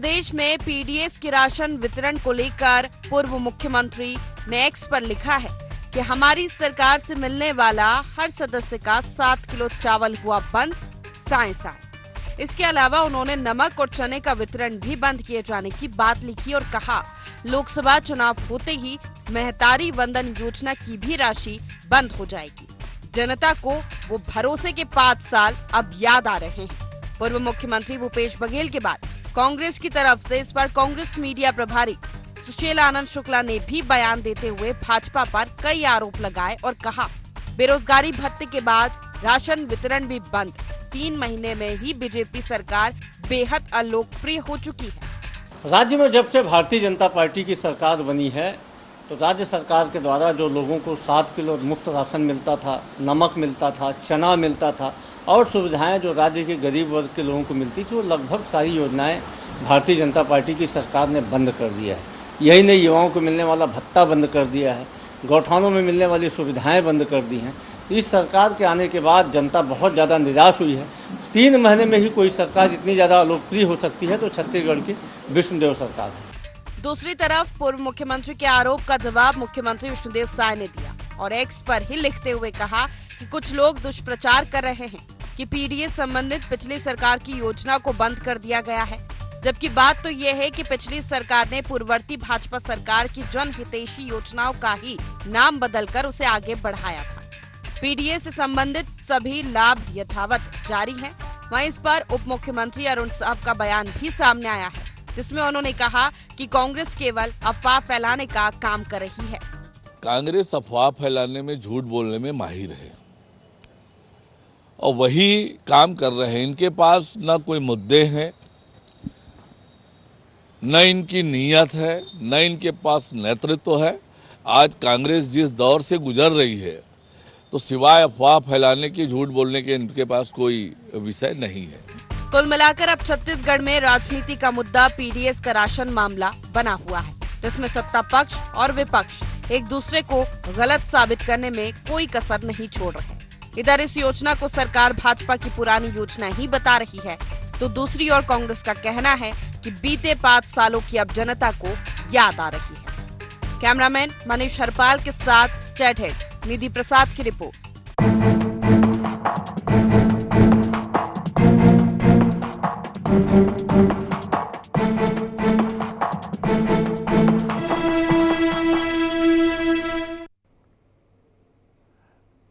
प्रदेश में पीडीएस के राशन वितरण को लेकर पूर्व मुख्यमंत्री ने एक्स पर लिखा है कि हमारी सरकार से मिलने वाला हर सदस्य का 7 किलो चावल हुआ बंद साए साए। इसके अलावा उन्होंने नमक और चने का वितरण भी बंद किए जाने की बात लिखी और कहा लोकसभा चुनाव होते ही महतारी वंदन योजना की भी राशि बंद हो जाएगी। जनता को वो भरोसे के 5 साल अब याद आ रहे हैं। पूर्व मुख्यमंत्री भूपेश बघेल के बाद कांग्रेस की तरफ से इस बार कांग्रेस मीडिया प्रभारी सुशील आनंद शुक्ला ने भी बयान देते हुए भाजपा पर कई आरोप लगाए और कहा बेरोजगारी भत्ते के बाद राशन वितरण भी बंद। 3 महीने में ही बीजेपी सरकार बेहद अलोकप्रिय हो चुकी है। राज्य में जब से भारतीय जनता पार्टी की सरकार बनी है तो राज्य सरकार के द्वारा जो लोगों को 7 किलो मुफ्त राशन मिलता था, नमक मिलता था, चना मिलता था और सुविधाएं जो राज्य के गरीब वर्ग के लोगों को मिलती थी वो लगभग सारी योजनाएं भारतीय जनता पार्टी की सरकार ने बंद कर दिया है। यही नहीं, युवाओं को मिलने वाला भत्ता बंद कर दिया है, गौठानों में मिलने वाली सुविधाएं बंद कर दी हैं। तो इस सरकार के आने के बाद जनता बहुत ज़्यादा निराश हुई है। 3 महीने में ही कोई सरकार इतनी ज़्यादा लोकप्रिय हो सकती है तो छत्तीसगढ़ की विष्णुदेव सरकार है। दूसरी तरफ पूर्व मुख्यमंत्री के आरोप का जवाब मुख्यमंत्री विष्णुदेव साय ने दिया और एक्स पर ही लिखते हुए कहा कि कुछ लोग दुष्प्रचार कर रहे हैं कि पीडीएस संबंधित पिछली सरकार की योजना को बंद कर दिया गया है, जबकि बात तो ये है कि पिछली सरकार ने पूर्ववर्ती भाजपा सरकार की जनहितैषी योजनाओं का ही नाम बदलकर उसे आगे बढ़ाया था। पीडीएस से संबंधित सभी लाभ यथावत जारी हैं। वहीं इस पर उप मुख्यमंत्री अरुण साहब का बयान भी सामने आया है, जिसमें उन्होंने कहा कि कांग्रेस केवल अफवाह फैलाने का काम कर रही है। कांग्रेस अफवाह फैलाने में, झूठ बोलने में माहिर है और वही काम कर रहे हैं। इनके पास न कोई मुद्दे हैं, न इनकी नीयत है, न इनके पास नेतृत्व है। आज कांग्रेस जिस दौर से गुजर रही है तो सिवाय अफवाह फैलाने की, झूठ बोलने के इनके पास कोई विषय नहीं है। कुल मिलाकर अब छत्तीसगढ़ में राजनीति का मुद्दा पीडीएस का राशन मामला बना हुआ है, जिसमें सत्ता पक्ष और विपक्ष एक दूसरे को गलत साबित करने में कोई कसर नहीं छोड़ रहे। इधर इस योजना को सरकार भाजपा की पुरानी योजना ही बता रही है, तो दूसरी ओर कांग्रेस का कहना है कि बीते 5 सालों की अब जनता को याद आ रही है। कैमरामैन मनीष हरपाल के साथ स्टेट हेड निधि प्रसाद की रिपोर्ट।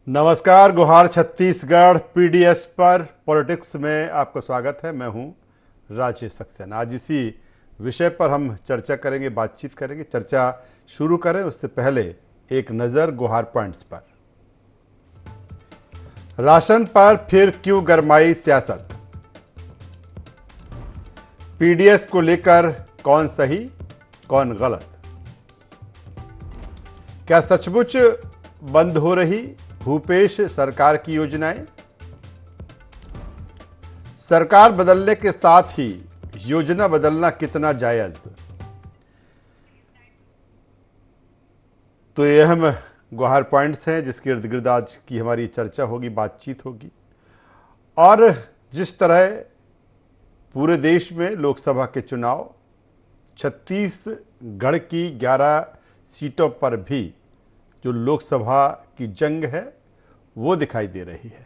नमस्कार, गुहार छत्तीसगढ़ पीडीएस पर पॉलिटिक्स में आपका स्वागत है। मैं हूं राजेश सक्सेना। आज इसी विषय पर हम चर्चा करेंगे, बातचीत करेंगे। चर्चा शुरू करें उससे पहले एक नज़र गुहार पॉइंट्स पर। राशन पर फिर क्यों गरमाई सियासत? पीडीएस को लेकर कौन सही कौन गलत? क्या सचमुच बंद हो रही भूपेश सरकार की योजनाएं? सरकार बदलने के साथ ही योजना बदलना कितना जायज? तो ये अहम गुहार पॉइंट्स हैं जिसके इर्द गिर्द आज की हमारी चर्चा होगी, बातचीत होगी। और जिस तरह पूरे देश में लोकसभा के चुनाव, छत्तीसगढ़ की 11 सीटों पर भी जो लोकसभा की जंग है वो दिखाई दे रही है।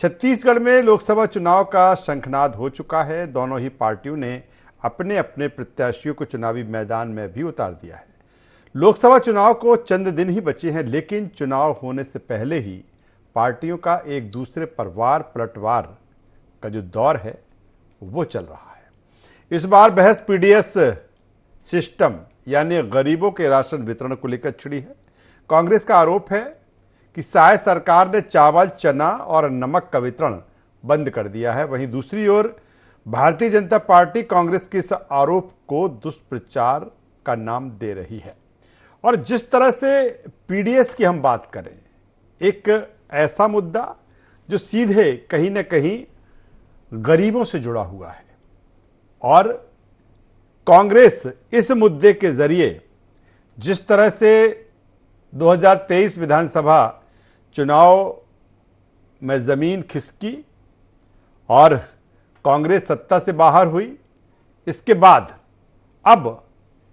छत्तीसगढ़ में लोकसभा चुनाव का शंखनाद हो चुका है। दोनों ही पार्टियों ने अपने अपने प्रत्याशियों को चुनावी मैदान में भी उतार दिया है। लोकसभा चुनाव को चंद दिन ही बचे हैं, लेकिन चुनाव होने से पहले ही पार्टियों का एक दूसरे पर वार पलटवार का जो दौर है वो चल रहा है। इस बार बहस पीडीएस सिस्टम यानी गरीबों के राशन वितरण को लेकर छिड़ी है। कांग्रेस का आरोप है कि साय सरकार ने चावल, चना और नमक का वितरण बंद कर दिया है। वहीं दूसरी ओर भारतीय जनता पार्टी कांग्रेस के इस आरोप को दुष्प्रचार का नाम दे रही है। और जिस तरह से पीडीएस की हम बात करें, एक ऐसा मुद्दा जो सीधे कहीं ना कहीं गरीबों से जुड़ा हुआ है और कांग्रेस इस मुद्दे के जरिए जिस तरह से 2023 विधानसभा चुनाव में जमीन खिसकी और कांग्रेस सत्ता से बाहर हुई, इसके बाद अब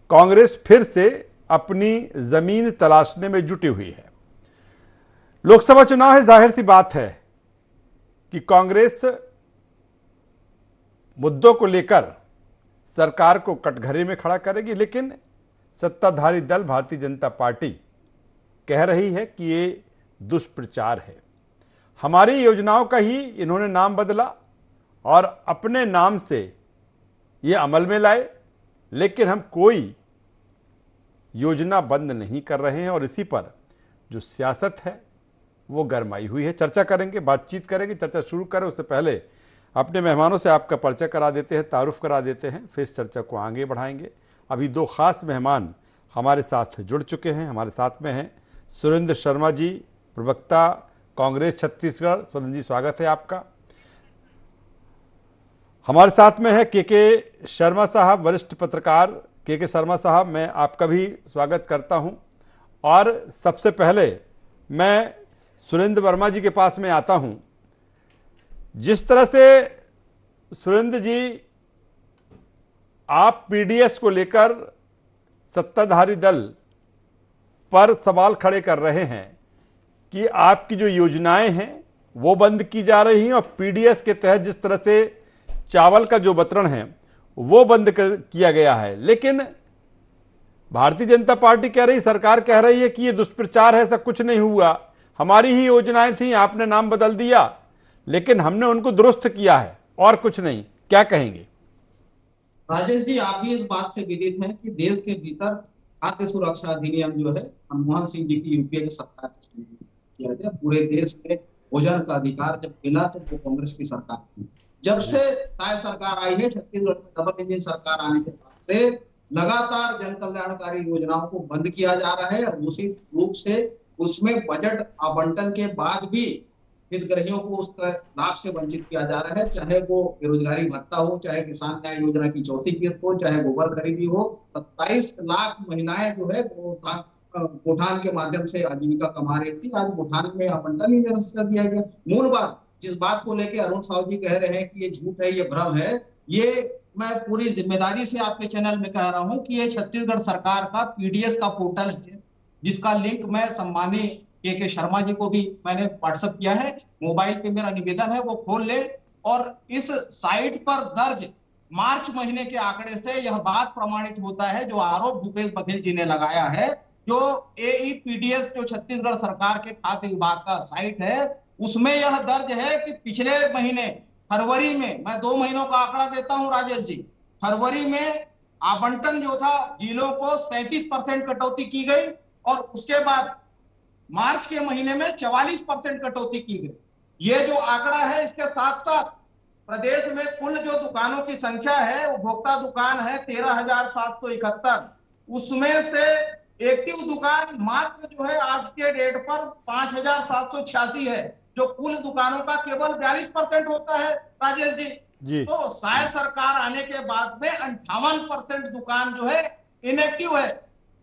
कांग्रेस फिर से अपनी जमीन तलाशने में जुटी हुई है। लोकसभा चुनाव है, जाहिर सी बात है कि कांग्रेस मुद्दों को लेकर सरकार को कटघरे में खड़ा करेगी, लेकिन सत्ताधारी दल भारतीय जनता पार्टी कह रही है कि ये दुष्प्रचार है। हमारी योजनाओं का ही इन्होंने नाम बदला और अपने नाम से ये अमल में लाए, लेकिन हम कोई योजना बंद नहीं कर रहे हैं और इसी पर जो सियासत है वो गरमाई हुई है। चर्चा करेंगे, बातचीत करेंगे। चर्चा शुरू करें उससे पहले अपने मेहमानों से आपका परिचय करा देते हैं, तारुफ करा देते हैं, फिर इस चर्चा को आगे बढ़ाएंगे। अभी दो खास मेहमान हमारे साथ जुड़ चुके हैं। हमारे साथ में हैं सुरेंद्र शर्मा जी, प्रवक्ता कांग्रेस छत्तीसगढ़। सुरेंद्र जी, स्वागत है आपका। हमारे साथ में है के शर्मा साहब, वरिष्ठ पत्रकार के शर्मा साहब, मैं आपका भी स्वागत करता हूं। और सबसे पहले मैं सुरेंद्र वर्मा जी के पास में आता हूं। जिस तरह से सुरेंद्र जी आप पीडीएस को लेकर सत्ताधारी दल पर सवाल खड़े कर रहे हैं कि आपकी जो योजनाएं हैं वो बंद की जा रही हैं और पीडीएस के तहत जिस तरह से चावल का जो वितरण है वो बंद किया गया है, लेकिन भारतीय जनता पार्टी कह रही, सरकार कह रही है कि ये दुष्प्रचार है, ऐसा कुछ नहीं हुआ, हमारी ही योजनाएं थी, आपने नाम बदल दिया, लेकिन हमने उनको दुरुस्त किया है और कुछ नहीं। क्या कहेंगे? राजेश जी, आप भी इस बात से विदित हैं कि देश के भीतर खाद्य सुरक्षा अधिनियम जो है मनमोहन सिंह जी की यूपीए की सरकार के समय किया गया। पूरे देश में भोजन का अधिकार जब मिला तो वो कांग्रेस की सरकार थी। जब से शायद सरकार आई है, छत्तीसगढ़ में डबल इंजन सरकार आने के बाद से लगातार जन कल्याणकारी योजनाओं को बंद किया जा रहा है और दूसरी रूप से उसमें बजट आवंटन के बाद भी हितग्राहियों को उसका लाभ से वंचित किया जा रहा है, चाहे वो बेरोजगारी भत्ता हो, चाहे किसान न्याय योजना की चौथी किस्त हो, चाहे गोबर खरीदी हो। 27 लाख महिलाएं जो है गोठान के माध्यम से आजीविका कमा रही थी, आज गोठान में आवंटन ही निरस्त कर दिया गया। मूल बात, जिस बात को लेकर अरुण साहु जी कह रहे हैं कि ये झूठ है, ये भ्रम है, ये मैं पूरी जिम्मेदारी से आपके चैनल में कह रहा हूं कि ये छत्तीसगढ़ सरकार का पीडीएस का पोर्टल है, जिसका लिंक मैं सम्मानीय के शर्मा जी को भी मैंने व्हाट्सएप किया है। मोबाइल पे मेरा निवेदन है वो खोल ले और इस साइट पर दर्ज मार्च महीने के आंकड़े से यह बात प्रमाणित होता है जो आरोप भूपेश बघेल जी ने लगाया है। जो एईपीडीएस जो छत्तीसगढ़ सरकार के खाद्य विभाग का साइट है उसमें यह दर्ज है कि पिछले महीने फरवरी में, मैं 2 महीनों का आंकड़ा देता हूं राजेश जी, फरवरी में आवंटन जो था जिलों को 37% कटौती की गई और उसके बाद मार्च के महीने में 44% कटौती की गई। ये जो आंकड़ा है, इसके साथ साथ प्रदेश में कुल जो दुकानों की संख्या है, उपभोक्ता दुकान है 13,771, उसमें से एक्टिव दुकान मात्र जो है आज के डेट पर 5,786 है, जो कुल दुकानों का केवल 42% होता है राजेश जी। तो शायद सरकार आने के बाद में 58% दुकान जो है इनएक्टिव है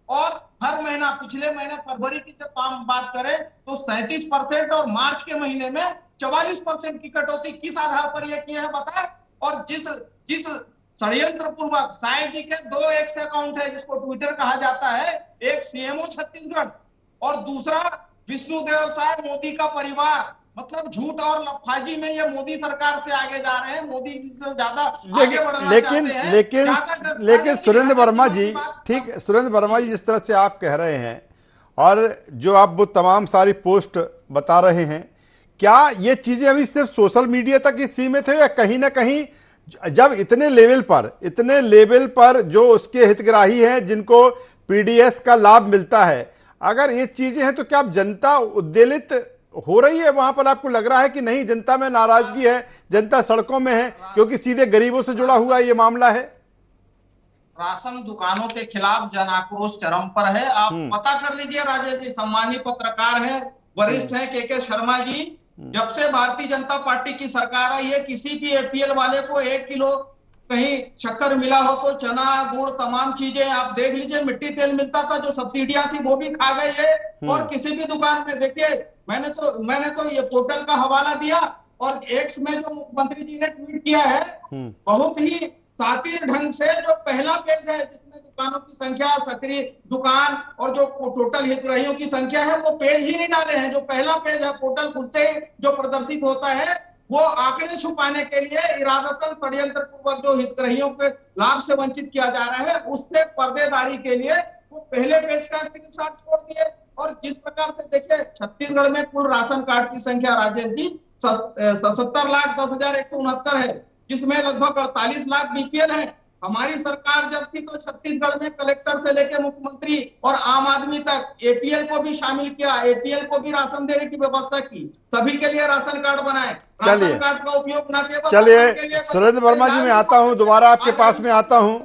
और हर महीना, पिछले महीने फरवरी की जब हम बात करें तो 37% और मार्च के महीने में 44% की कटौती किस आधार पर यह किया है बताएं। और जिस षड्यंत्र पूर्वक साय जी के 2 एक्स अकाउंट है जिसको ट्विटर कहा जाता है, एक सीएमओ छत्तीसगढ़ और दूसरा विष्णुदेव साय मोदी का परिवार, मतलब झूठ और लफाजी में ये मोदी सरकार से आगे जा रहे हैं, मोदी से ज्यादा आगे बढ़ना चाहते हैं। लेकिन सुरेंद्र वर्मा जी, ठीक, सुरेंद्र वर्मा जी, जिस तरह से आप कह रहे हैं और जो आप वो तमाम सारी पोस्ट बता रहे हैं, क्या ये चीजें अभी सिर्फ सोशल मीडिया तक ही सीमित है या कहीं ना कहीं जब इतने लेवल पर जो उसके हितग्राही हैं जिनको पीडीएस का लाभ मिलता है, अगर ये चीजें हैं तो क्या अब जनता उद्वेलित हो रही है? वहां पर आपको लग रहा है कि नहीं, जनता में नाराजगी है, जनता सड़कों में है क्योंकि सीधे गरीबों से जुड़ा हुआ ये मामला है? राशन दुकानों के खिलाफ जन आक्रोश चरम पर है। आप पता कर लीजिए राजेश जी, सम्मानीय पत्रकार है, वरिष्ठ है के शर्मा जी, जब से भारतीय जनता पार्टी की सरकार आई है, किसी भी एपीएल वाले को 1 किलो कहीं शक्कर मिला हो तो चना गुड़ तमाम चीजें आप देख लीजिए, मिट्टी तेल मिलता था, जो सब्सिडियां थी वो भी खा गई है। और किसी भी दुकान में देखिए, मैंने तो ये पोर्टल का हवाला दिया और एक्स में जो मुख्यमंत्री जी ने ट्वीट किया है, बहुत ही शातिर ढंग से जो पहला पेज है जिसमें दुकानों की संख्या, सक्रिय दुकान और जो टोटल हितग्राहियों की संख्या है वो पेज ही नहीं डाले हैं। जो पहला पेज है पोर्टल खुलते ही जो प्रदर्शित होता है वो आंकड़े छुपाने के लिए इरादतन षड्यंत्र पूर्वक जो हितग्राहियों के लाभ से वंचित किया जा रहा है उससे पर्देदारी के लिए वो पहले पेज का स्क्रीनशॉट छोड़ दिए। और जिस प्रकार से देखिए छत्तीसगढ़ में कुल राशन कार्ड की संख्या राजेश जी 77,10,169 है, जिसमें लगभग 48 लाख बीपीएल है। हमारी सरकार जब थी तो छत्तीसगढ़ में कलेक्टर से लेकर मुख्यमंत्री और आम आदमी तक एपीएल को भी शामिल किया, एपीएल को भी राशन देने की व्यवस्था की, सभी के लिए राशन कार्ड बनाए। राशन कार्ड का उपयोग न केवल चलिए सुरेंद्र वर्मा जी, मैं आता हूं, दोबारा आपके पास में आता हूं।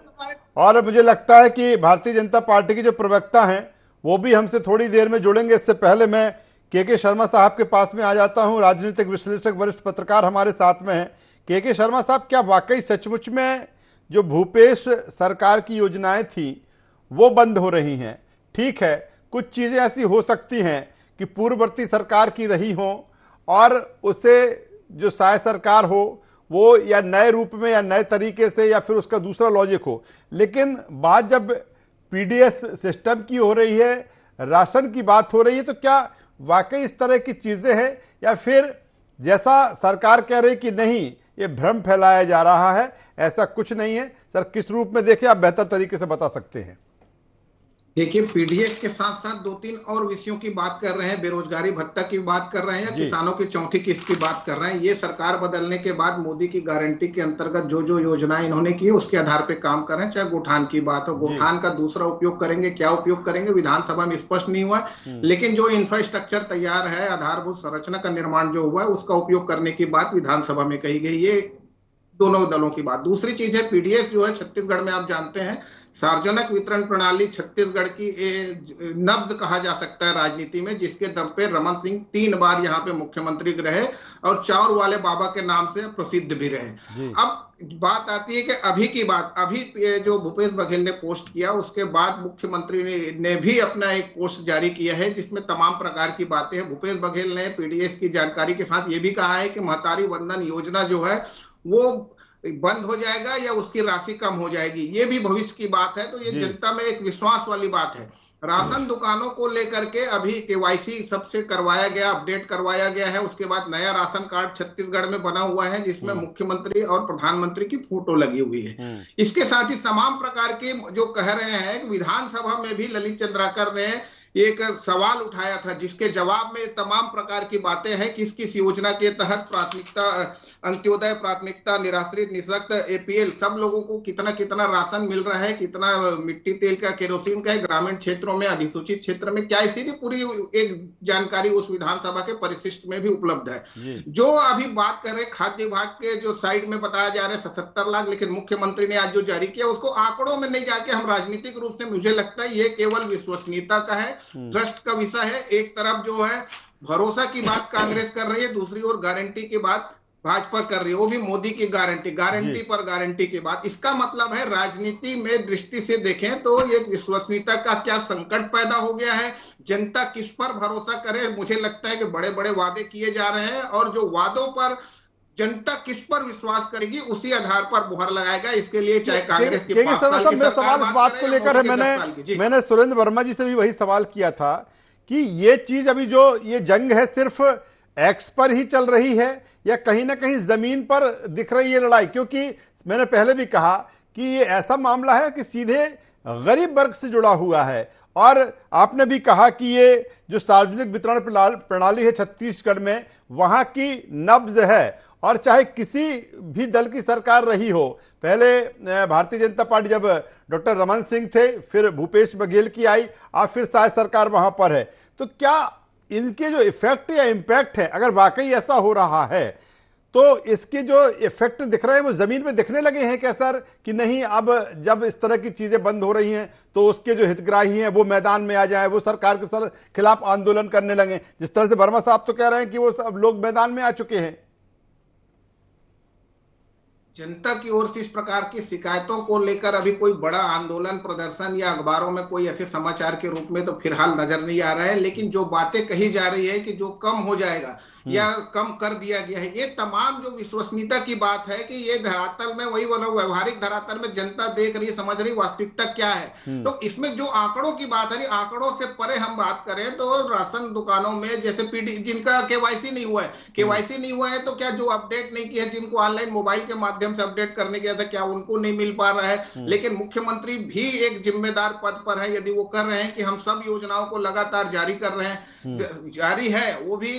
और मुझे लगता है कि भारतीय जनता पार्टी के जो प्रवक्ता हैं वो भी हमसे थोड़ी देर में जुड़ेंगे। इससे पहले मैं के शर्मा साहब के पास में आ जाता हूं। राजनीतिक विश्लेषक, वरिष्ठ पत्रकार हमारे साथ में हैं। के शर्मा साहब, क्या वाकई सचमुच में जो भूपेश सरकार की योजनाएं थी वो बंद हो रही हैं? ठीक है, कुछ चीज़ें ऐसी हो सकती हैं कि पूर्ववर्ती सरकार की रही हों और उसे जो शायद सरकार हो वो या नए रूप में या नए तरीके से या फिर उसका दूसरा लॉजिक हो, लेकिन बात जब पीडीएस सिस्टम की हो रही है, राशन की बात हो रही है, तो क्या वाकई इस तरह की चीज़ें हैं या फिर जैसा सरकार कह रही कि नहीं ये भ्रम फैलाया जा रहा है, ऐसा कुछ नहीं है? सर, किस रूप में देखें, आप बेहतर तरीके से बता सकते हैं। देखिए, पीडीएस के साथ साथ 2-3 और विषयों की बात कर रहे हैं, बेरोजगारी भत्ता की बात कर रहे हैं या किसानों की चौथी किस्त की बात कर रहे हैं। ये सरकार बदलने के बाद मोदी की गारंटी के अंतर्गत जो जो योजनाएं इन्होंने की उसके आधार पे काम कर रहे हैं। चाहे गोठान की बात हो, गोठान का दूसरा उपयोग करेंगे, क्या उपयोग करेंगे विधानसभा में स्पष्ट नहीं हुआ, लेकिन जो इंफ्रास्ट्रक्चर तैयार है, आधारभूत संरचना का निर्माण जो हुआ है उसका उपयोग करने की बात विधानसभा में कही गई। ये दोनों दलों की बात। दूसरी चीज है पीडीएस जो है छत्तीसगढ़ में आप जानते हैं सार्वजनिक वितरण प्रणाली छत्तीसगढ़ की नब्ज कहा जा सकता है राजनीति में, जिसके दम पे रमन सिंह 3 बार यहाँ पे मुख्यमंत्री रहे और चाउर वाले बाबा के नाम से प्रसिद्ध भी रहे। अब बात आती है कि अभी की बात, अभी जो भूपेश बघेल ने पोस्ट किया उसके बाद मुख्यमंत्री ने भी अपना एक पोस्ट जारी किया है जिसमें तमाम प्रकार की बातें हैं। भूपेश बघेल ने पीडीएस की जानकारी के साथ ये भी कहा है कि महतारी वंदन योजना जो है वो बंद हो जाएगा या उसकी राशि कम हो जाएगी, ये भी भविष्य की बात है। तो ये जनता में एक विश्वास वाली बात है। राशन दुकानों को लेकर के अभी केवाईसी सबसे करवाया गया, अपडेट करवाया गया है। उसके बाद नया राशन कार्ड छत्तीसगढ़ में बना हुआ है जिसमें मुख्यमंत्री और प्रधानमंत्री की फोटो लगी हुई है। इसके साथ ही तमाम प्रकार के जो कह रहे हैं कि विधानसभा में भी ललित चंद्राकर ने एक सवाल उठाया था जिसके जवाब में तमाम प्रकार की बातें हैं, किस किस योजना के तहत प्राथमिकता, अंत्योदय प्राथमिकता, निराश्रित, निःशक्त, एपीएल, सब लोगों को कितना कितना राशन मिल रहा है, कितना मिट्टी तेल का, केरोसिन का है, ग्रामीण क्षेत्रों में, अधिसूचित क्षेत्र में क्या स्थिति, पूरी एक जानकारी उस विधानसभा के परिशिष्ट में भी उपलब्ध है। जो अभी बात कर रहे खाद्य विभाग के जो साइड में बताया जा रहा है 77 लाख, लेकिन मुख्यमंत्री ने आज जो जारी किया उसको आंकड़ों में नहीं जाके हम राजनीतिक रूप से, मुझे लगता है ये केवल विश्वसनीयता का है, ट्रस्ट का विषय है। एक तरफ जो है भरोसा की बात कांग्रेस कर रही है, दूसरी ओर गारंटी की बात भाजपा कर रही है, वो भी मोदी की गारंटी पर गारंटी की बात। इसका मतलब है राजनीति में दृष्टि से देखें तो ये विश्वसनीयता का क्या संकट पैदा हो गया है, जनता किस पर भरोसा करे। मुझे लगता है कि बड़े बड़े वादे किए जा रहे हैं और जो वादों पर जनता किस पर विश्वास करेगी उसी आधार पर मुहर लगाएगा। इसके लिए चाहे कांग्रेस की 5 साल की सरकार इस बात को लेकर मैंने सुरेंद्र वर्मा जी से भी वही सवाल किया था कि ये चीज अभी जो ये जंग है सिर्फ एक्स पर ही चल रही है या कहीं ना कहीं जमीन पर दिख रही है लड़ाई, क्योंकि मैंने पहले भी कहा कि ये ऐसा मामला है कि सीधे गरीब वर्ग से जुड़ा हुआ है। और आपने भी कहा कि ये जो सार्वजनिक वितरण प्रणाली है छत्तीसगढ़ में वहां की नब्ज है, और चाहे किसी भी दल की सरकार रही हो, पहले भारतीय जनता पार्टी जब डॉक्टर रमन सिंह थे, फिर भूपेश बघेल की आई, अब फिर शायद सरकार वहां पर है, तो क्या इनके जो इफेक्ट या इम्पैक्ट है, अगर वाकई ऐसा हो रहा है तो इसके जो इफेक्ट दिख रहे हैं वो जमीन पे दिखने लगे हैं क्या सर, कि नहीं अब जब इस तरह की चीजें बंद हो रही हैं तो उसके जो हितग्राही हैं वो मैदान में आ जाएं, वो सरकार के खिलाफ आंदोलन करने लगे, जिस तरह से वर्मा साहब तो कह रहे हैं कि वो सब लोग मैदान में आ चुके हैं। जनता की ओर से इस प्रकार की शिकायतों को लेकर अभी कोई बड़ा आंदोलन, प्रदर्शन या अखबारों में कोई ऐसे समाचार के रूप में तो फिलहाल नजर नहीं आ रहा है। लेकिन जो बातें कही जा रही है कि जो कम हो जाएगा या कम कर दिया गया है, ये तमाम जो विश्वसनीयता की बात है कि ये धरातल में वही व्यवहारिक धरातल में जनता देख रही, समझ रही वास्तविकता क्या है। तो इसमें जो आंकड़ों की बात है, आंकड़ों से परे हम बात करें तो राशन दुकानों में जैसे पीडी जिनका केवाईसी नहीं हुआ है, केवाईसी नहीं हुआ है तो क्या जो अपडेट नहीं किया, जिनको ऑनलाइन मोबाइल के माध्यम से अपडेट करने गया था, क्या उनको नहीं मिल पा रहा है। लेकिन मुख्यमंत्री भी एक जिम्मेदार पद पर है, यदि वो कर रहे हैं कि हम सब योजनाओं को लगातार जारी कर रहे हैं, जारी है, वो भी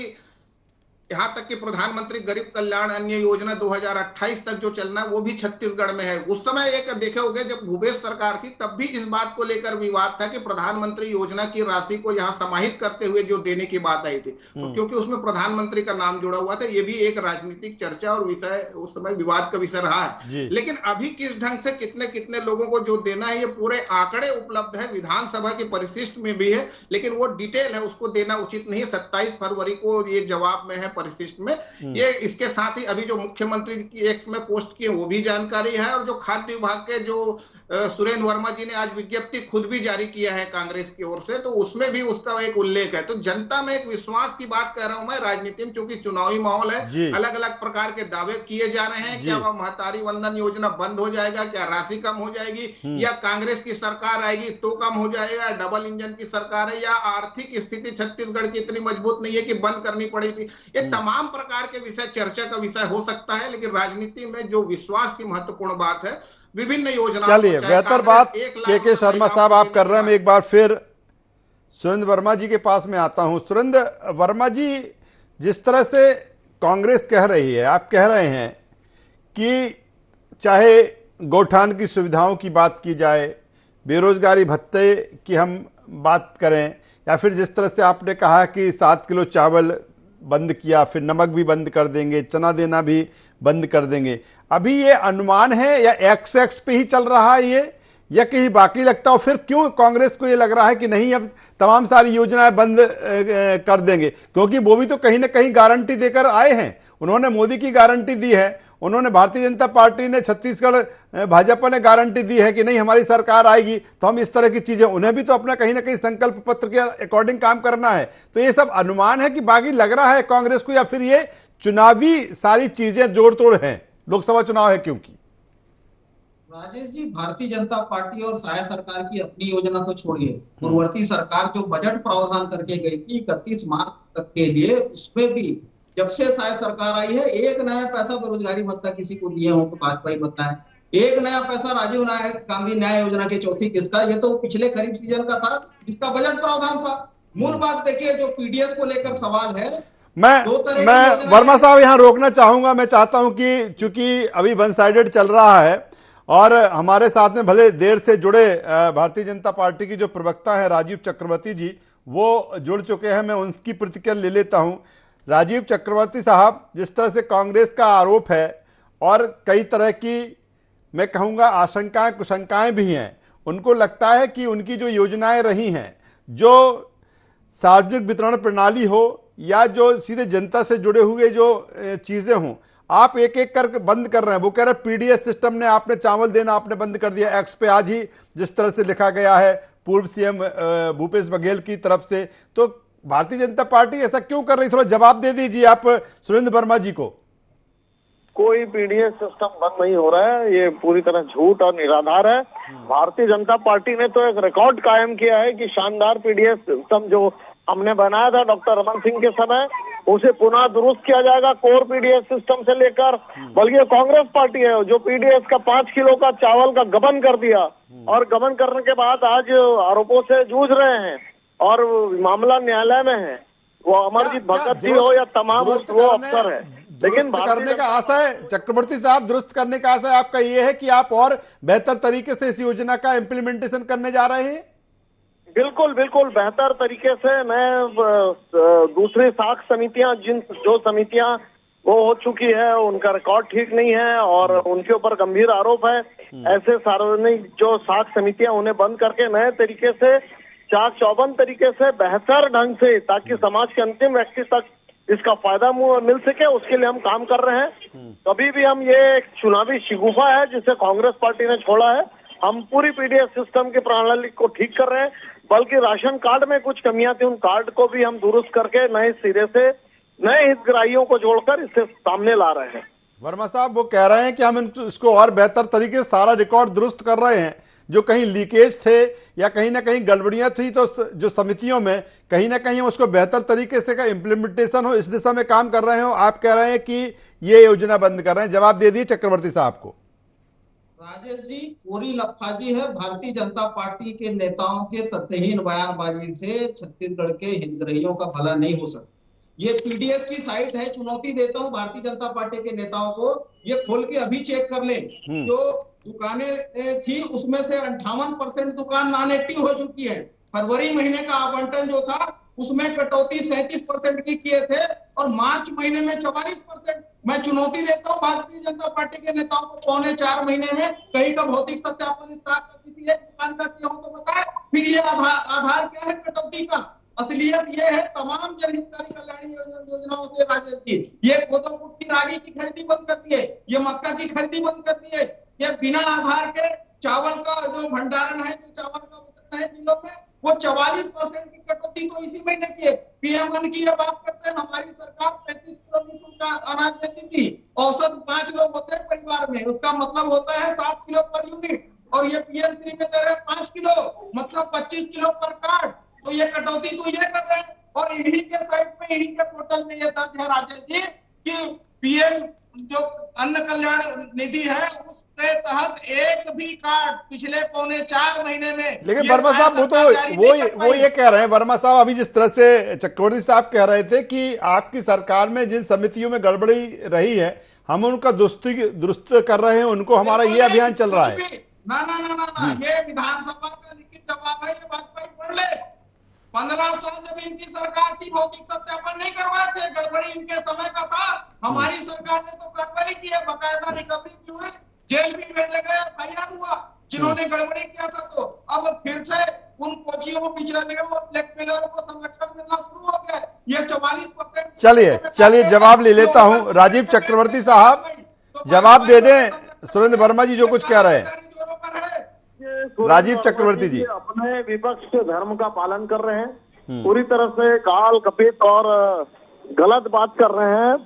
यहां तक कि प्रधानमंत्री गरीब कल्याण अन्न योजना 2028 तक जो चलना है वो भी छत्तीसगढ़ में है। उस समय एक देखे होंगे जब भूपेश सरकार थी तब भी इस बात को लेकर विवाद था कि प्रधानमंत्री योजना की राशि को यहां समाहित करते हुए जो देने की बात आई थी, क्योंकि उसमें प्रधानमंत्री का नाम जुड़ा हुआ था। ये भी एक राजनीतिक चर्चा और विषय उस समय विवाद का विषय रहा है। लेकिन अभी किस ढंग से कितने कितने लोगों को जो देना है, ये पूरे आंकड़े उपलब्ध है, विधानसभा की परिशिष्ट में भी है, लेकिन वो डिटेल है, उसको देना उचित नहीं है। 27 फरवरी को ये जवाब में है परिशिष्ट में। ये इसके साथ ही अभी जो मुख्यमंत्री की एक्स में पोस्ट किए वो भी जानकारी है, और जो खाद्य विभाग के जो सुरेंद्र वर्मा जी ने आज विज्ञप्ति खुद भी जारी किया है कांग्रेस की ओर से, तो उसमें भी उसका एक उल्लेख है। तो जनता में एक विश्वास की बात कह रहा हूं मैं, राजनीति में चूंकि चुनावी माहौल है, अलग अलग प्रकार के दावे किए जा रहे हैं। क्या वह महतारी वंदन योजना बंद हो जाएगा, क्या राशि कम हो जाएगी, या कांग्रेस की सरकार आएगी तो कम हो जाएगा, डबल इंजन की सरकार है, या आर्थिक स्थिति छत्तीसगढ़ की इतनी मजबूत नहीं है कि बंद करनी पड़ेगी। ये तमाम प्रकार के विषय चर्चा का विषय हो सकता है। लेकिन राजनीति में जो विश्वास की महत्वपूर्ण बात है, विभिन्न योजनाओं, चलिए बेहतर बात के शर्मा साहब आप कर रहे हैं। मैं एक बार फिर सुरेंद्र वर्मा जी के पास में आता हूं। सुरेंद्र वर्मा जी, जिस तरह से कांग्रेस कह रही है, आप कह रहे हैं कि चाहे गौठान की सुविधाओं की बात की जाए, बेरोजगारी भत्ते की हम बात करें, या फिर जिस तरह से आपने कहा कि 7 किलो चावल बंद किया, फिर नमक भी बंद कर देंगे, चना देना भी बंद कर देंगे, अभी ये अनुमान है या एक्स पे ही चल रहा है ये, या कहीं बाकी लगता हो? फिर क्यों कांग्रेस को ये लग रहा है कि नहीं अब तमाम सारी योजनाएं बंद कर देंगे? क्योंकि वो भी तो कहीं ना कहीं गारंटी देकर आए हैं। उन्होंने मोदी की गारंटी दी है, उन्होंने भारतीय जनता पार्टी ने, छत्तीसगढ़ भाजपा ने गारंटी दी है कि नहीं हमारी सरकार आएगी तो हम इस तरह की चीजें, उन्हें भी तो अपना कहीं ना कहीं संकल्प पत्र के अकॉर्डिंग काम करना है। तो ये सब अनुमान है कि बाकी लग रहा है कांग्रेस को, या फिर ये चुनावी सारी चीजें जोड़ तोड़ है, लोकसभा चुनाव है? क्योंकि राजेश जी, भारतीय जनता पार्टी और सहायक सरकार की अपनी योजना तो छोड़िए, पूर्ववर्ती सरकार जो बजट प्रावधान करके गई थी 31 मार्च तक के लिए, उसमें भी जब से सहायक सरकार आई है एक नया पैसा बेरोजगारी भत्ता किसी को दिए हो तो भाजपा ही बताएं। एक नया पैसा राजीव गांधी न्याय योजना की चौथी किस्त का, ये तो पिछले खरीफ सीजन का था जिसका बजट प्रावधान था। मूल बात देखिए, जो पीडीएस को लेकर सवाल है, मैं वर्मा साहब यहाँ रोकना चाहूंगा। मैं चाहता हूं कि चूंकि अभी वन साइडेड चल रहा है और हमारे साथ में भले देर से जुड़े भारतीय जनता पार्टी की जो प्रवक्ता है राजीव चक्रवर्ती जी, वो जुड़ चुके हैं, मैं उनकी प्रतिक्रिया ले लेता हूं। राजीव चक्रवर्ती साहब, जिस तरह से कांग्रेस का आरोप है और कई तरह की मैं कहूँगा आशंकाएं कुशंकाएं भी हैं, उनको लगता है कि उनकी जो योजनाएं रही हैं, जो सार्वजनिक वितरण प्रणाली हो या जो सीधे जनता से जुड़े हुए जो चीज़ें हों, आप एक एक कर बंद कर रहे हैं। वो कह रहे हैं पीडीएस सिस्टम ने, आपने चावल देना आपने बंद कर दिया एक्स पे, आज ही जिस तरह से लिखा गया है पूर्व सीएम भूपेश बघेल की तरफ से। तो भारतीय जनता पार्टी ऐसा क्यों कर रही? थोड़ा जवाब दे दीजिए आप सुरेंद्र वर्मा जी को। कोई पीडीएस सिस्टम बंद नहीं हो रहा है, ये पूरी तरह झूठ और निराधार है। भारतीय जनता पार्टी ने तो एक रिकॉर्ड कायम किया है कि शानदार पीडीएस सिस्टम जो हमने बनाया था डॉक्टर रमन सिंह के समय, उसे पुनः दुरुस्त किया जाएगा कोर पीडीएस सिस्टम से लेकर। बल्कि कांग्रेस पार्टी है जो पीडीएस का 5 किलो का चावल का गबन कर दिया, और गबन करने के बाद आज आरोपों से जूझ रहे हैं और मामला न्यायालय में है। वो अमरजीत भगत जी हो या तमाम वो अफसर है, लेकिन करने का आशय, चक्रवर्ती साहब दुरुस्त करने का आशय आपका ये है कि आप और बेहतर तरीके से इस योजना का इम्प्लीमेंटेशन करने जा रहे हैं? बिल्कुल बिल्कुल बेहतर तरीके से। मैं दूसरी साख समितियां, जो समितियां वो हो चुकी है उनका रिकॉर्ड ठीक नहीं है और उनके ऊपर गंभीर आरोप है। ऐसे सार्वजनिक जो साख समितियां, उन्हें बंद करके नए तरीके से, चाक चौबंद तरीके से, बेहतर ढंग से, ताकि समाज के अंतिम व्यक्ति तक इसका फायदा मिल सके, उसके लिए हम काम कर रहे हैं। कभी भी हम ये एक चुनावी शिगुफा है जिसे कांग्रेस पार्टी ने छोड़ा है, हम पूरी पीडीएस सिस्टम की प्रणाली को ठीक कर रहे हैं, बल्कि राशन कार्ड में कुछ कमियां थी, उन कार्ड को भी हम दुरुस्त करके नए सिरे से नए हितग्राहियों को जोड़कर इसे सामने ला रहे हैं। वर्मा साहब वो कह रहे हैं कि हम इसको और बेहतर तरीके से सारा रिकॉर्ड दुरुस्त कर रहे हैं, जो कहीं लीकेज थे या कहीं ना कहीं गड़बड़ियां थी तो जो समितियों में कहीं ना कहीं उसको बेहतर तरीके से का इम्प्लीमेंटेशन हो, इस दिशा में काम कर रहे हो। आप कह रहे हैं कि ये योजना बंद कर रहे हैं। जवाब दे दिए चक्रवर्ती साहब को। राजेश जी, पूरी लफाजी है भारतीय जनता पार्टी के नेताओं के तथ्यहीन बयानबाजी से छत्तीसगढ़ के हितग्राहियों का भला नहीं हो सकता। ये पीडीएस की साइट है, चुनौती देता हूं भारतीय जनता पार्टी के नेताओं को, ये खोल के अभी चेक कर लें। जो दुकानें थी उसमें से 58% दुकान नॉन एक्टिव हो चुकी है। फरवरी महीने का आवंटन जो था उसमें कटौती 37% की किए थे और मार्च महीने में 44%। मैं चुनौती देता हूं भारतीय जनता पार्टी के नेताओं को, 3.25 महीने में कहीं का भौतिक सत्यापन स्टाफ का किसी एक दुकान का किया हो तो बताए। फिर ये आधार क्या है कटौती का? असलियत ये है तमाम जनहितकारी कल्याणी योजनाओं से राजेश जी, ये कोदो कुट्टी रागी की खरीदी बंद कर दी है, ये मक्का की खरीदी बंद कर दी है, ये बिना आधार के चावल का जो भंडारण है, जो चावल का वितरण है जिलों में, वो 44% की कटौती तो इसी महीने की है। PM1 की ये बात करते हैं, हमारी सरकार 35 किलो निःशुल्क अनाज देती थी, औसत 5 लोग होते हैं परिवार में, उसका मतलब होता है 7 किलो पर यूनिट, और ये PM3 में दे रहे 5 किलो, मतलब 25 किलो पर कार्ड। तो ये कटौती तो ये कर रहे हैं, और इन्हीं के साइट पे, इन्हीं के पोर्टल में ये दर्ज है राजेश जी कि PM जो अन्न कल्याण निधि है उसके तहत एक भी कार्ड पिछले 3.25 महीने में। लेकिन वर्मा साहब वो ये कह रहे हैं, वर्मा साहब अभी जिस तरह से चक्रवर्ती साहब कह रहे थे कि आपकी सरकार में जिन समितियों में गड़बड़ी रही है हम उनका दुरुस्त कर रहे हैं, उनको हमारा ये अभियान चल रहा है। ना, ये विधानसभा का लिखित जवाब है, ये वाजपेयी पढ़ ले। 15 साल जब इनकी सरकार थी भौतिक सत्यापन नहीं करवाए थे, गड़बड़ी इनके समय का था। हमारी सरकार ने तो कार्रवाई की है, बकायदा रिकवरी की हुई, जेल भी भेजे गए, FIR हुआ जिन्होंने गड़बड़ी किया था। तो अब फिर से उन कोचियों, बिचौलियों और ब्लैकमेलरों को संरक्षण मिलना शुरू हो गया। ये 44%। चलिए जवाब ले लेता हूँ। राजीव चक्रवर्ती साहब जवाब दे दें सुरेंद्र वर्मा जी जो कुछ कह रहे हैं। राजीव चक्रवर्ती जी अपने विपक्ष के धर्म का पालन कर रहे हैं, पूरी तरह से काल कपित और गलत बात कर रहे हैं।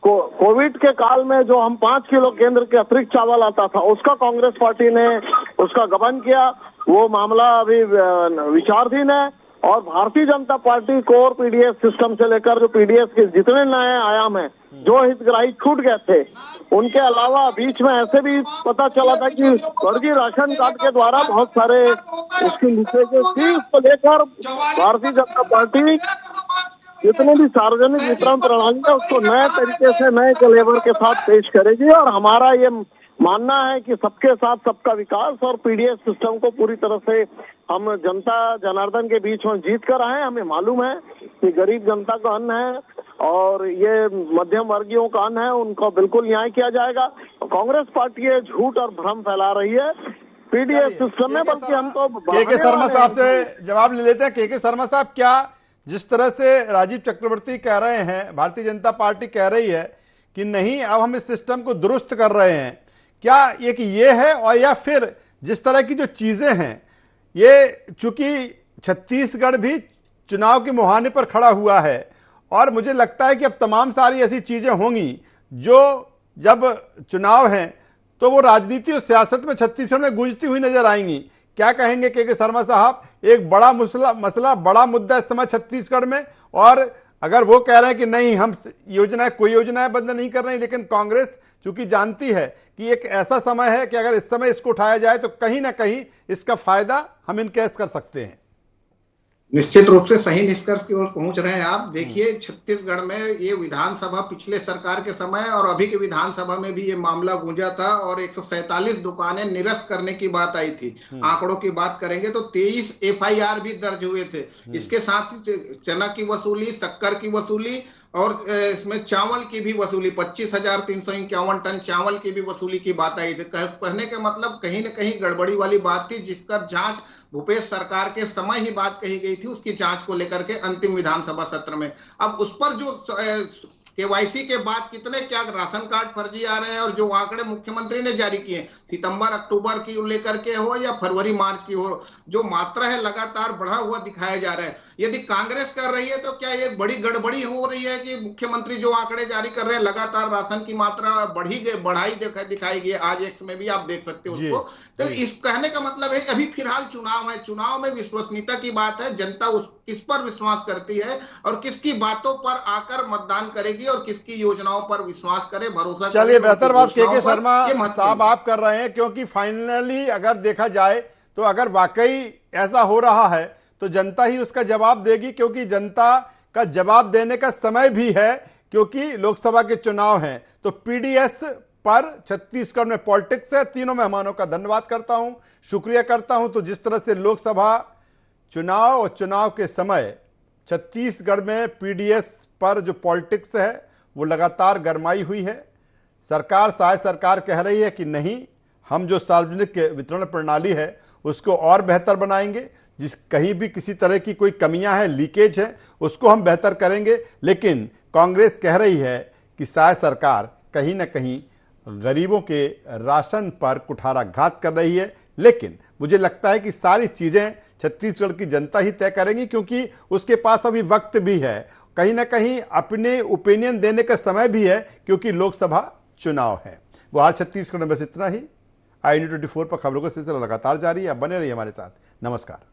कोविड के काल में जो हम 5 किलो केंद्र के अतिरिक्त चावल आता था उसका कांग्रेस पार्टी ने उसका गबन किया, वो मामला अभी विचाराधीन है। और Bharatiya Janata party core PDS system से लेकर जो पीडीएस के जितने नए आयाम हैं, जो हितग्राही छूट गए थे, उनके अलावा बीच में ऐसे भी पता चला था कि फर्जी राशन कार्ड के द्वारा बहुत सारे उसकी लीकेजेस थी, उसको लेकर भारतीय जनता पार्टी जितने भी सार्वजनिक वितरण प्रणाली है उसको नए तरीके से नए कलेवर के साथ पेश करेगी। और हमारा ये मानना है कि सबके साथ सबका विकास और पीडीएस सिस्टम को पूरी तरह से हम जनता जनार्दन के बीच में जीत कर आए। हमें मालूम है कि गरीब जनता का अन्न है और ये मध्यम वर्गीयों का अन्न है, उनको बिल्कुल न्याय किया जाएगा। कांग्रेस पार्टी ये झूठ और भ्रम फैला रही है पीडीएस सिस्टम में, बल्कि हम तो के शर्मा साहब से जवाब ले लेते हैं। के शर्मा साहब, क्या जिस तरह से राजीव चक्रवर्ती कह रहे हैं, भारतीय जनता पार्टी कह रही है कि नहीं अब हम इस सिस्टम को दुरुस्त कर रहे हैं, क्या एक ये है? और या फिर जिस तरह की जो चीजें हैं, ये चूंकि छत्तीसगढ़ भी चुनाव के मुहाने पर खड़ा हुआ है और मुझे लगता है कि अब तमाम सारी ऐसी चीजें होंगी जो जब चुनाव हैं तो वो राजनीति और सियासत में छत्तीसगढ़ में गूंजती हुई नजर आएंगी। क्या कहेंगे के शर्मा साहब? एक बड़ा मसला बड़ा मुद्दा इस समय छत्तीसगढ़ में, और अगर वो कह रहे हैं कि नहीं हम कोई योजनाएं बंद नहीं कर रहे हैं, लेकिन कांग्रेस चूंकि जानती है कि एक ऐसा समय है कि अगर इस समय इसको उठाया जाए तो कहीं ना कहीं इसका फायदा हम इनकैश कर सकते हैं। निश्चित रूप से सही निष्कर्ष की ओर पहुंच रहे हैं आप। देखिए छत्तीसगढ़ में ये विधानसभा पिछले सरकार के समय और अभी के विधानसभा में भी ये मामला गूंजा था और 147 दुकानें निरस्त करने की बात आई थी। आंकड़ों की बात करेंगे तो 23 FIR भी दर्ज हुए थे। इसके साथ ही चना की वसूली, शक्कर की वसूली और इसमें चावल की भी वसूली 25,351 टन चावल की भी वसूली की बात आई थी। कहने के मतलब कहीं ना कहीं गड़बड़ी वाली बात थी, जिसका जांच भूपेश सरकार के समय ही बात कही गई थी, उसकी जांच को लेकर के अंतिम विधानसभा सत्र में। अब उस पर जो केवाईसी के बाद कितने क्या राशन कार्ड फर्जी आ रहे हैं, और जो आंकड़े मुख्यमंत्री ने जारी किए सितंबर अक्टूबर की लेकर के हो या फरवरी मार्च की हो, जो मात्रा है लगातार बढ़ा हुआ दिखाया जा रहा है। यदि कांग्रेस कर रही है तो क्या ये बड़ी गड़बड़ी हो रही है कि मुख्यमंत्री जो आंकड़े जारी कर रहे हैं लगातार राशन की मात्रा बढ़ाई दिखाई गई। आज एक्स में भी आप देख सकते हो उसको। तो इस कहने का मतलब है अभी फिलहाल चुनाव है, चुनाव में विश्वसनीयता की बात है, जनता किस पर विश्वास करती है और किसकी बातों पर आकर मतदान करेगी और किसकी योजनाओं पर विश्वास करे, भरोसा। चलिए, बेहतर बात के शर्मा साहब आप कर रहे हैं, क्योंकि फाइनली अगर देखा जाए तो अगर वाकई ऐसा हो रहा है तो जनता ही उसका जवाब देगी, क्योंकि जनता का जवाब देने का समय भी है, क्योंकि लोकसभा के चुनाव हैं। तो पीडीएस पर छत्तीसगढ़ में पॉलिटिक्स है। तीनों मेहमानों का धन्यवाद करता हूं, शुक्रिया करता हूं। तो जिस तरह से लोकसभा चुनाव और चुनाव के समय छत्तीसगढ़ में पीडीएस पर जो पॉलिटिक्स है वो लगातार गरमाई हुई है। शायद सरकार कह रही है कि नहीं, हम जो सार्वजनिक वितरण प्रणाली है उसको और बेहतर बनाएंगे, जिस कहीं भी किसी तरह की कोई कमियां हैं, लीकेज है, उसको हम बेहतर करेंगे। लेकिन कांग्रेस कह रही है कि शायद सरकार कहीं ना कहीं गरीबों के राशन पर कुठाराघात कर रही है। लेकिन मुझे लगता है कि सारी चीजें छत्तीसगढ़ की जनता ही तय करेंगी, क्योंकि उसके पास अभी वक्त भी है, कहीं ना कहीं अपने ओपिनियन देने का समय भी है, क्योंकि लोकसभा चुनाव है। वो आज छत्तीसगढ़ में बस इतना ही। i24 पर खबरों का सिलसिला लगातार जारी है। अब बने रहिए हमारे साथ। नमस्कार।